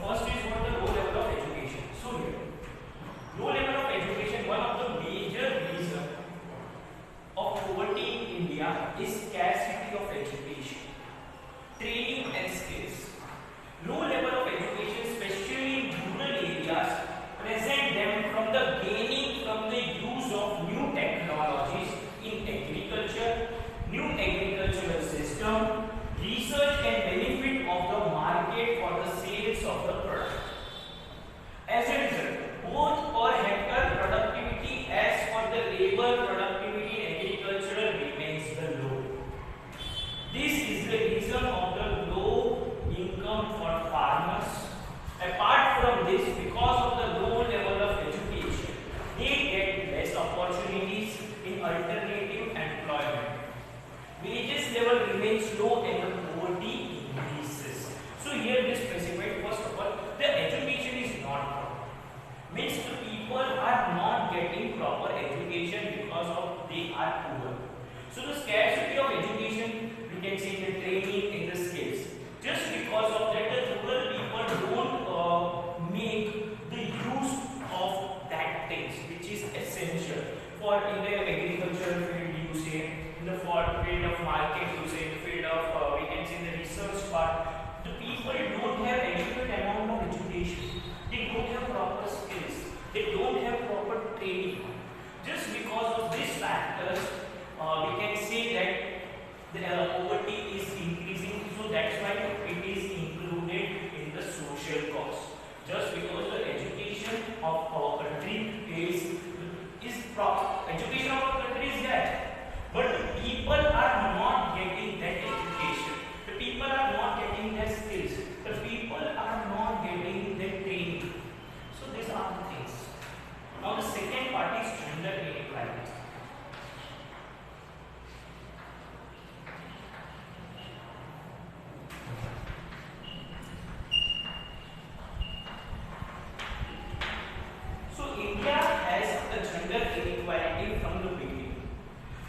first is what the low level of education. So here, low level of education, one of the major reasons of poverty in India is scarcity of education, training and skills. Low level of education, especially in rural areas, present them from the gaining from the use of new technologies in agriculture, new agricultural system, research and benefit of the market for the sales of the product. As a result, both per hectare productivity as for the labor productivity in agriculture remains low. This is the reason of the low income for farmers. Apart from this, because of the low level of education, they get less opportunities in alternative employment. Wages level remains low and the poverty increases. So here they specified, first of all, the education is not proper. Means the people are not getting proper education because of they are poor. So the scarcity of education, we can say the training in the skills. Just because of that, the rural people don't make the use of that things which is essential for in the agricultural field, you say, in the field of market, you say, in the field of we can say in the research part. The people don't have adequate amount of education. They don't have proper skills. They don't have proper training. Just because of these factors, we can say that the poverty is increasing. So that's why it is included in the social cost. Just because the education of our country is proper. Education of our country is that, but the people are not getting that education. The people are not getting their skills. The people are not getting their training. So these are the things. Now the second part is gender inequality. So India has a gender inequality from the beginning.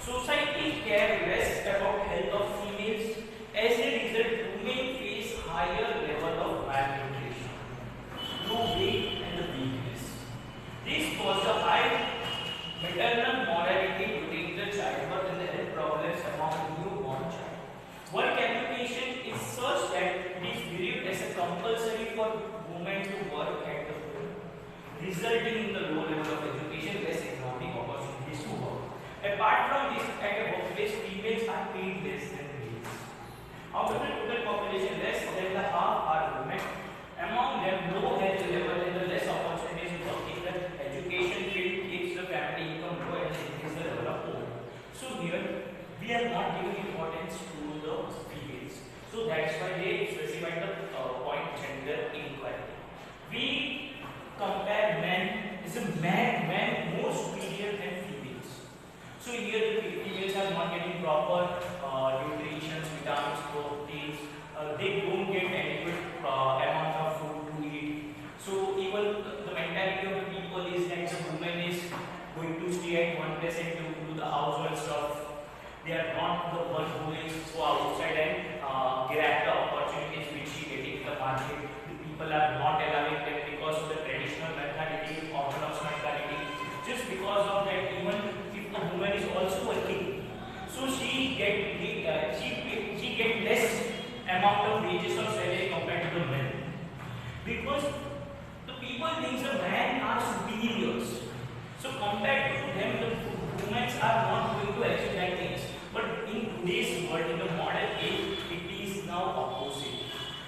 Society care less about health of females. As a result, women face higher level of malnutrition, low weight and the weakness. This causes a high maternal mortality during the childbirth and the health problems among newborn child. Work education is such that it is believed as a compulsory for women to work at the home, resulting in the low level of education, less economic opportunities to work. Apart from this, at a workplace, females are paid less than males. Out of the total population, less than the half are women. Among them, low health level and the less opportunities to work in the education field keeps the family income low and increases the level of poverty. So here, we are not giving importance to the females. So that's why they specified the point gender inequality. We compare men, is a man more superior than females. So here the females are not getting proper nutrition, vitamins, proteins. They don't get adequate amount of food to eat. So even the mentality of the people is that the woman is going to stay at one place and to do the household stuff. They are not the one who is go outside and grab the opportunities which she getting in the market. The people are not allowing them because of the traditional mentality, orthodox mentality. Just because of that, even if the woman is also working, so she get less amount of wages or salary compared to the men. Because the people think the men are superiors. So compared to them, the women are not going to achieve that things. But in today's world, in the modern age, it is now opposite.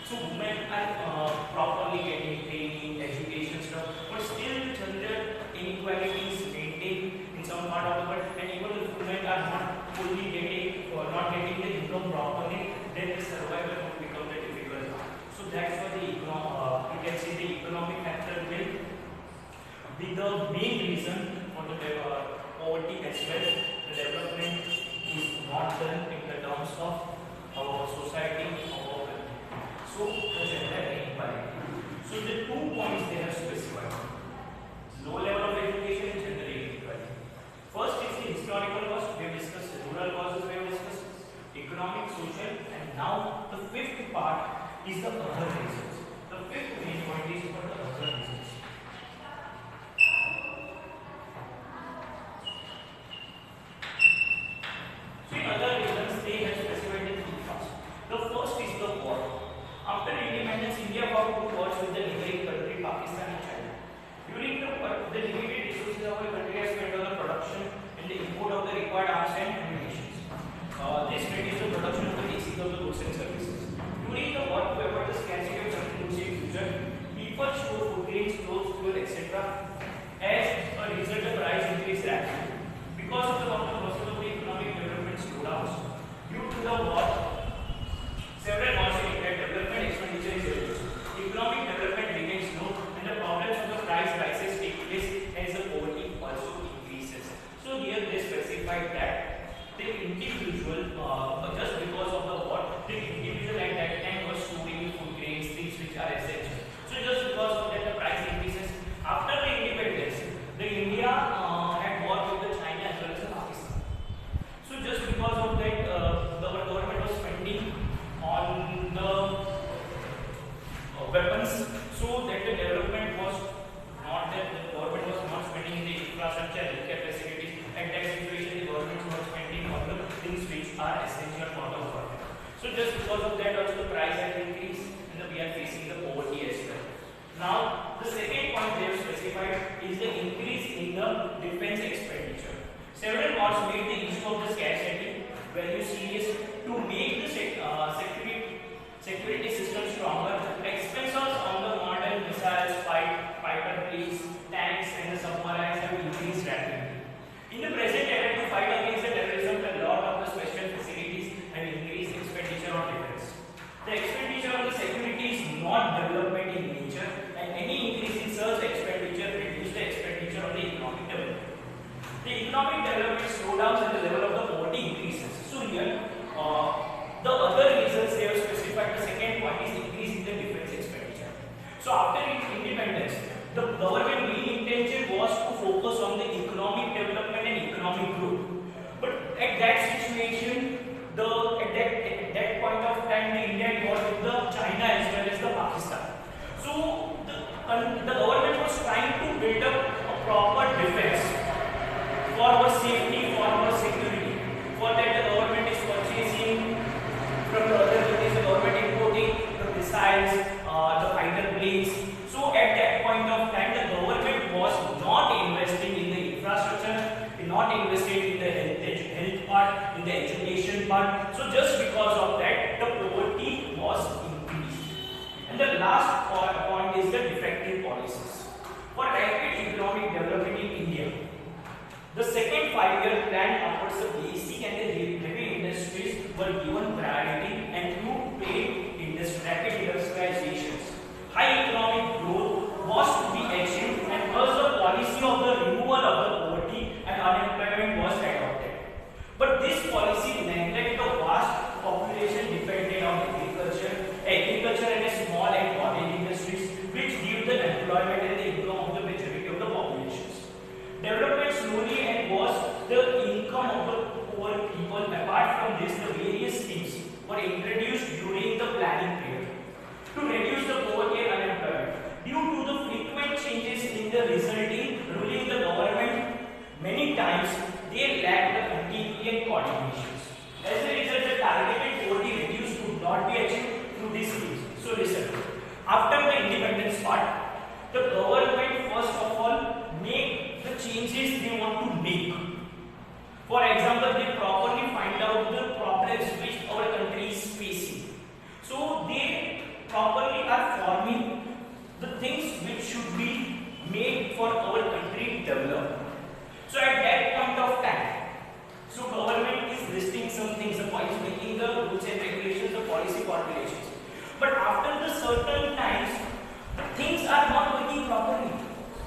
So women are properly getting training, education stuff, but still gender inequality is maintained in some part of the world, and even the women are not fully getting or not getting the income properly, then the survival will become the difficult. So that's why the you can say the economic factor will be the main reason for the poverty as well. The development is not done in the terms of our society, our country. So the gender inequality. So the 2 points they have specified: low level of education and gender inequality. First is the historical cause, we have discussed rural causes, we have discussed economic, social, and now the fifth part is the other reasons. The fifth main point the limited resources our country has spent on the production and the import of the required arms and ammunition. This reduces the production of the basic of the goods and services. During the war, to avoid the scarcity of something in future, people store food grains, clothes, fuel, etc. As a result, the price increased rapidly. Because of the process of the economic development slowdowns, due to the war, several wars in development expenditure is reduced. Economic development remains low, and the problems of the price rises take place as the poverty also increases. So here they specified that the individual, just because of the war, the individual at that time was storing food grains, things which are essential. So just because of that, the price increases. After the independence, the India had war with the China as well as the Pakistan. So just because of that, the government was spending on the weapons, so that the development was not that the government was not spending in the infrastructure, healthcare facilities. At that situation, the government was spending on the things which are essential for the world. So just because of that, also the price had increased, and we are facing the poverty as well. Now, the second point they have specified is the increase in the defense expenditure. Several wars made the issue of the scarcity value serious. To make the security system stronger, expenses on the modern missiles, fighter planes, tanks, and the submarines have increased rapidly. In the present era, to fight against the terrorism, a lot of the special facilities and increased expenditure on defense. The expenditure on the security is not development in nature, and any increase in such expenditure reduces the expenditure on the economic development. The economic development slowdowns and the level of the poverty increases. So here, the other reasons they have specified, the second point is increase in the defense expenditure. So after independence, the government main intention was to focus on the economic development and economic growth. But at that situation, at that point of time, the India had war with the China as well as the Pakistan. So the government was trying to build up a proper defense for our safety, for our security. For that, the government is purchasing from the other countries, the government importing the missiles, the fighter planes. So at that point of time, the government was not investing in the infrastructure, not invested in the health part, in the education part. So just because of that, the poverty was increased. And the last point is the defective policies. For rapid economic development in India, the second 5-year plan offers the basic and the heavy industries were given priority and to pay rapid industrializations. High economic growth was to be achieved, and thus the policy of the removal of the poverty and unemployment was adopted. But this policy neglected the vast population dependent on agriculture and the small and cottage industries, which give the employment and the income of the majority of the populations. Development slowly and was the income of the poor people. Apart from this, the various schemes were introduced during the planning period to reduce the poverty and unemployment. Due to the frequent changes in the resulting ruling the government, many times they lacked the continuity and coordinations. As a result, the targeted poverty reduced could not be achieved through these schemes. So listen, after the independence part, the government first of all make the changes they want to make. For example, they properly find out the problems which our country is facing. So they properly are forming the things which should be made for our country develop. So at that point of time, so government is listing some things, the policy making the rules and regulations, the policy formulations. But after the certain times, the things are not working properly.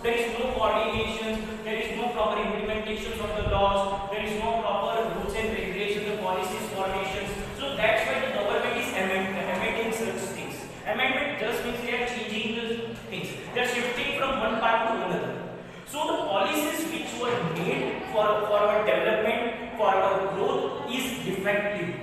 There is no coordination, there is no proper implementation of the laws, there is no proper rules and regulations, the policies formations. So that's why the government is amending such things. Amendment just means they are changing the things. They are shifting from one part to another. So the policies which were made for our development, for our growth is defective.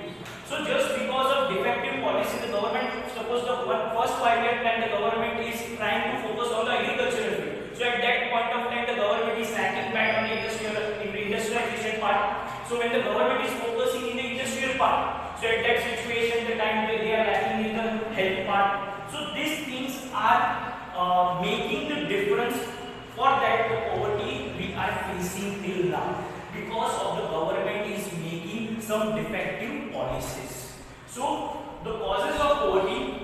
So just because of defective policy, the government, suppose the first 5-year plan, the government is trying to focus on the agricultural field. So at that point of time, the government is lacking back on the industrialization part. So when the government is focusing in the industrial part, so at that situation, the time they are lacking in the health part. So these things are making the difference For that, the poverty we are facing till now because of the government is making some defective policies. So the causes of poverty